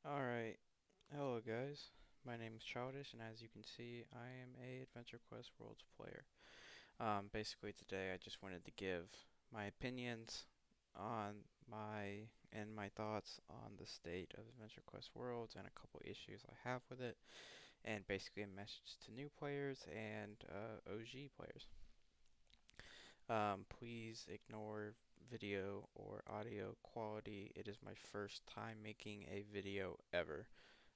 Alright, hello guys. My name is Childish, and as you can see, I am a Adventure Quest Worlds player. Basically today I just wanted to give my opinions on my thoughts on the state of Adventure Quest Worlds and a couple issues I have with it, and basically a message to new players and OG players. Please ignore video or audio quality. It is my first time making a video ever.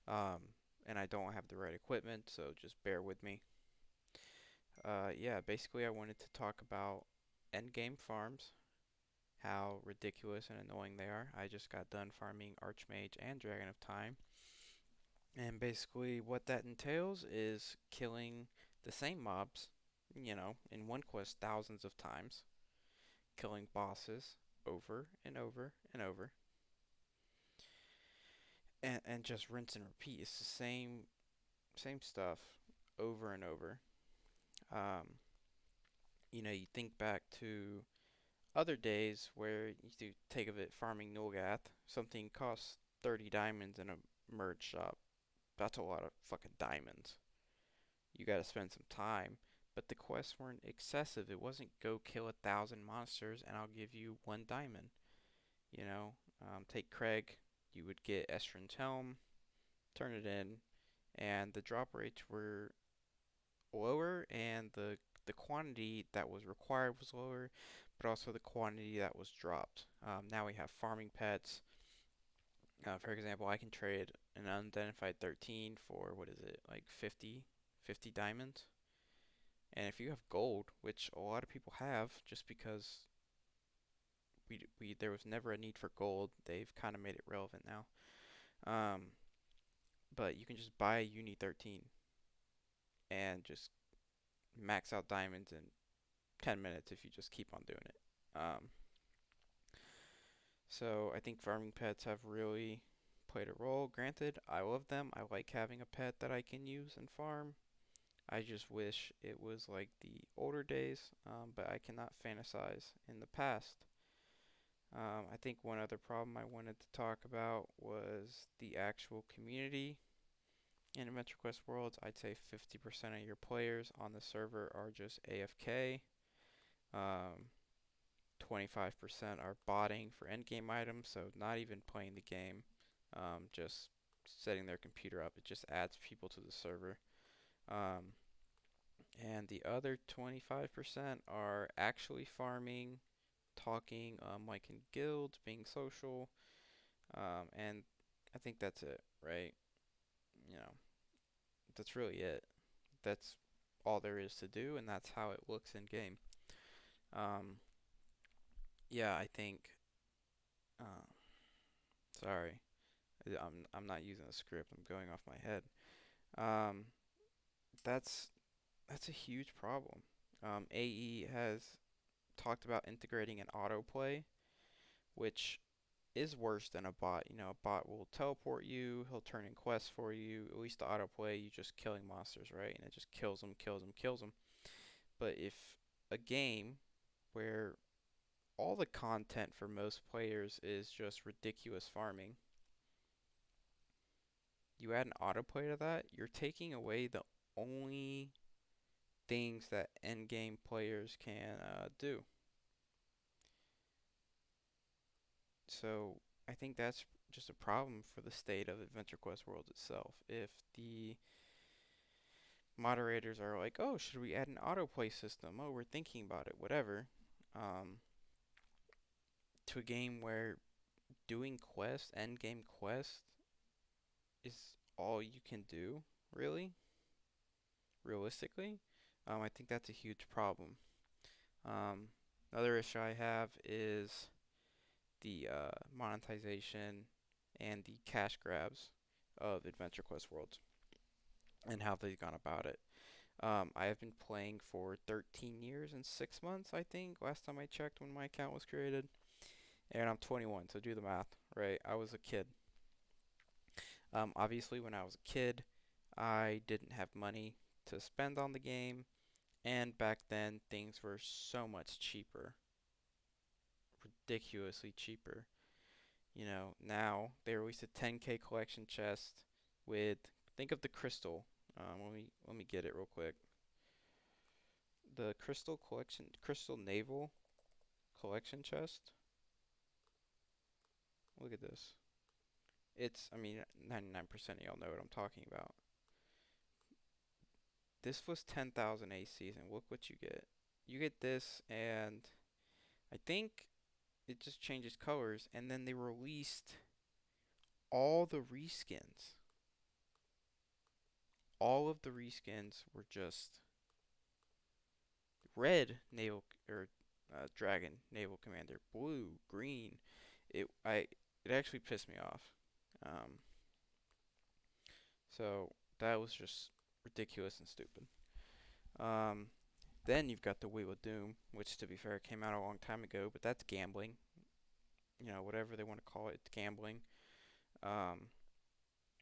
Um, and I don't have the right equipment, so just bear with me. Yeah, basically I wanted to talk about endgame farms, how ridiculous and annoying they are. I just got done farming Archmage and Dragon of Time, and basically what that entails is killing the same mobs, in one quest thousands of times, killing bosses over and over and over, and just rinse and repeat. It's the same stuff over and over. Um, you think back to other days where you do take of it farming Nulgath, something costs 30 diamonds in a merge shop. That's a lot of fucking diamonds. You gotta spend some time, but the quests weren't excessive. It wasn't go kill 1,000 monsters and I'll give you 1 diamond. Take Craig, you would get Estrin's Helm, turn it in, and the drop rates were lower, and the quantity that was required was lower, but also the quantity that was dropped. Now we have farming pets. For example, I can trade an unidentified 13 for what is it, like 50 diamonds. And if you have gold, which a lot of people have, just because we there was never a need for gold, they've kind of made it relevant now. Um, but you can just buy a Uni 13 and just max out diamonds in 10 minutes if you just keep on doing it. So I think farming pets have really played a role. Granted, I love them. I like having a pet that I can use and farm. I just wish it was like the older days, but I cannot fantasize in the past. I think one other problem I wanted to talk about was the actual community. In Adventure Quest Worlds, I'd say 50% of your players on the server are just AFK. Um, 25% are botting for endgame items, so not even playing the game, just setting their computer up. It just adds people to the server. Um, and the other 25% are actually farming, talking, like in guilds, being social, and I think that's it, right? You know, that's really it. That's all there is to do, and that's how it looks in game. Um, yeah, I think. Uh, sorry. I'm not using a script. I'm going off my head. Um, that's that's a huge problem. AE has talked about integrating an autoplay, which is worse than a bot. A bot will teleport you, he'll turn in quests for you. At least the autoplay, you just killing monsters, right? And it just kills them, kills them, kills them. But if a game where all the content for most players is just ridiculous farming, you add an autoplay to that, you're taking away the only things that endgame players can do. So I think that's just a problem for the state of Adventure Quest World itself. If the moderators are like, oh, should we add an autoplay system? Oh, we're thinking about it, whatever. Um, to a game where doing quests, endgame quests, is all you can do, really, realistically, I think that's a huge problem. Another issue I have is the monetization and the cash grabs of Adventure Quest Worlds and how they've gone about it. I have been playing for 13 years and 6 months, I think, last time I checked when my account was created. And I'm 21, so do the math, right? I was a kid. Obviously, when I was a kid, I didn't have money to spend on the game, and back then things were so much cheaper, ridiculously cheaper. Now they released a 10K collection chest with, think of the crystal. Let me get it real quick. The crystal collection, crystal naval collection chest. Look at this. I mean, 99% of y'all know what I'm talking about. This was 10,000 ACs, and look what you get. You get this, and I think it just changes colors, and then they released all the reskins. All of the reskins were just red naval or dragon naval commander, blue, green. It actually pissed me off. Um, so that was just ridiculous and stupid. Um, then you've got the Wheel of Doom, which to be fair came out a long time ago, but that's gambling. Whatever they want to call it, it's gambling. Um,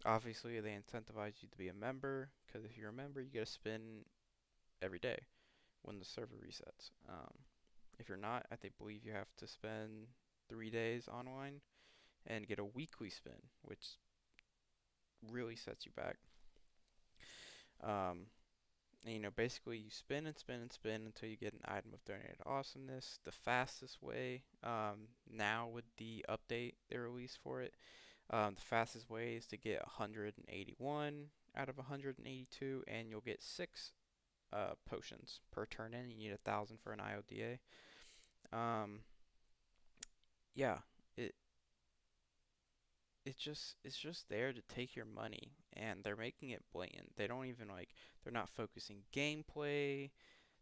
Obviously they incentivize you to be a member, because if you're a member, you get to spin every day when the server resets. If you're not, I think believe you have to spend 3 days online and get a weekly spin, which really sets you back. Um, and, basically you spin and spin and spin until you get an item of donated awesomeness. The fastest way, now with the update they released for it, the fastest way is to get 181 out of 182, and you'll get 6 potions per turn in. You need 1,000 for an IODA. Yeah, it it's just there to take your money, and they're making it blatant. They don't even they're not focusing gameplay.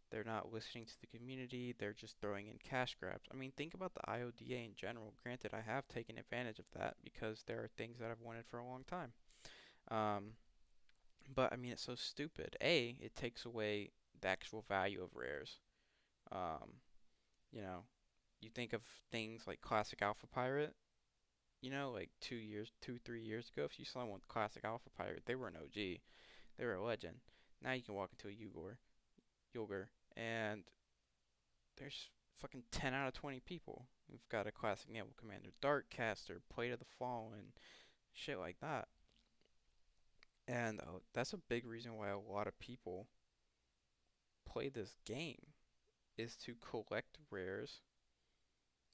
They're not listening to the community. They're just throwing in cash grabs. I mean, think about the IODA in general. Granted, I have taken advantage of that because there are things that I've wanted for a long time. Um, but I mean, it's so stupid. It takes away the actual value of rares. Um, you know, you think of things like Classic Alpha Pirate. Like 2 years, 3 years ago, if you saw one with Classic Alpha Pirate, they were an OG. They were a legend. Now you can walk into a Yulgor, and there's fucking 10 out of 20 people who've got a Classic Naval Commander, Darkcaster, Plate of the Fallen, shit like that. And that's a big reason why a lot of people play this game is to collect rares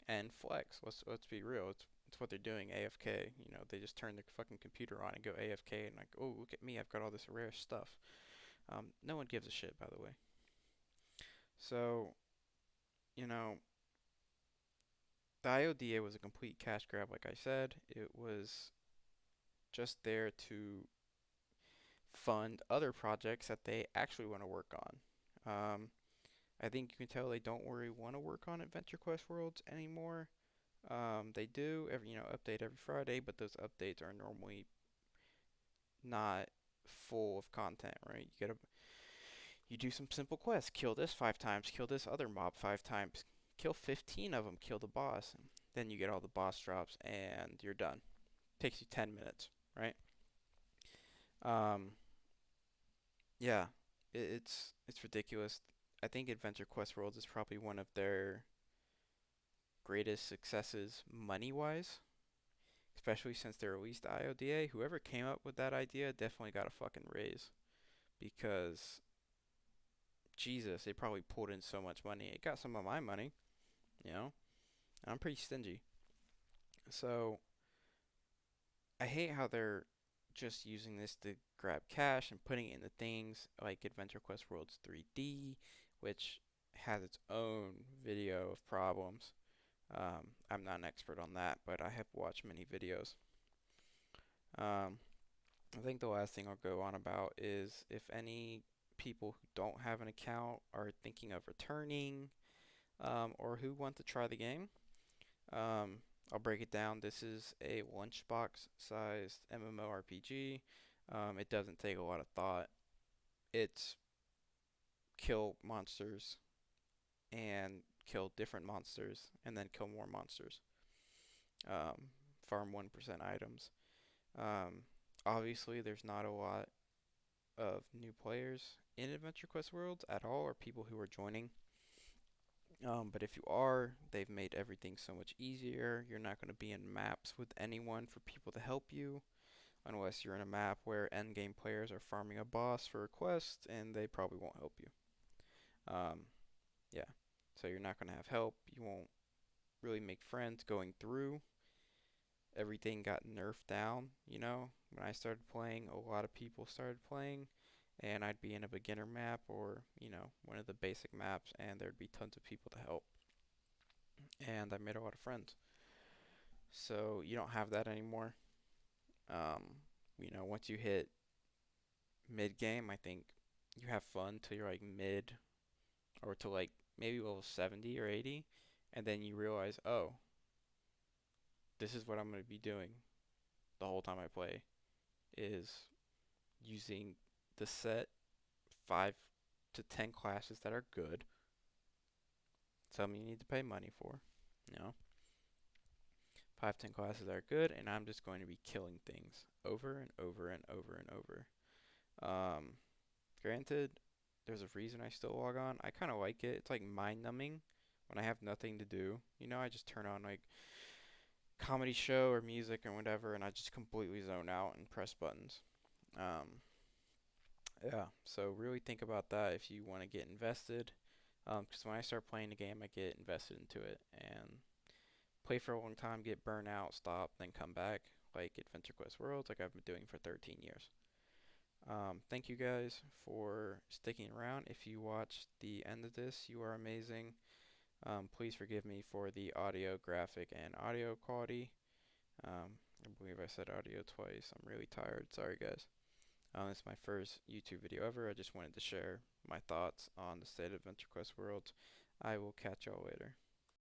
and flex. Let's be real. It's what they're doing AFK. They just turn their fucking computer on and go AFK and like, oh, look at me, I've got all this rare stuff. No one gives a shit, by the way. So, you know, the IODA was a complete cash grab, like I said. It was just there to fund other projects that they actually want to work on. I think you can tell they don't really want to work on Adventure Quest Worlds anymore. They do update every Friday, but those updates are normally not full of content, right? You do some simple quests, kill this 5 times, kill this other mob 5 times, kill 15 of them, kill the boss, and then you get all the boss drops, and you're done. Takes you 10 minutes, right? Um, yeah, it's ridiculous. I think Adventure Quest Worlds is probably one of their greatest successes money-wise, especially since they released IODA. Whoever came up with that idea definitely got a fucking raise because Jesus, they probably pulled in so much money. It got some of my money, you know. I'm pretty stingy. So, I hate how they're just using this to grab cash and putting it into things like Adventure Quest Worlds 3D, which has its own video of problems. I'm not an expert on that, but I have watched many videos. Um, I think the last thing I'll go on about is if any people who don't have an account are thinking of returning, or who want to try the game. Um, I'll break it down. This is a lunchbox sized MMORPG. It doesn't take a lot of thought. It's kill monsters and kill different monsters and then kill more monsters. Farm 1% items. Um, Obviously, there's not a lot of new players in Adventure Quest Worlds at all, or people who are joining. But if you are, they've made everything so much easier. You're not going to be in maps with anyone for people to help you, unless you're in a map where endgame players are farming a boss for a quest, and they probably won't help you. Um, yeah, so you're not going to have help. You won't really make friends going through. Everything got nerfed down, you know? When I started playing, a lot of people started playing, and I'd be in a beginner map or, one of the basic maps, and there'd be tons of people to help. And I made a lot of friends. So you don't have that anymore. Once you hit mid game, I think you have fun till you're like mid or to like maybe level 70 or 80, and then you realize, oh, this is what I'm going to be doing the whole time I play is using the set 5 to 10 classes that are good. Some you need to pay money for, you know. 5, 10 classes that are good, and I'm just going to be killing things over and over and over and over. Um, Granted, there's a reason I still log on. I kind of like it. It's like mind numbing when I have nothing to do. I just turn on like comedy show or music or whatever, and I just completely zone out and press buttons. Um, yeah, so really think about that if you want to get invested. Because when I start playing the game, I get invested into it and play for a long time, get burnt out, stop, then come back, like Adventure Quest Worlds, like I've been doing for 13 years. Thank you guys for sticking around. If you watched the end of this, you are amazing. Please forgive me for the audio, graphic, and audio quality. I believe I said audio twice. I'm really tired. Sorry, guys. It's my first YouTube video ever. I just wanted to share my thoughts on the state of Adventure Quest Worlds. I will catch y'all later.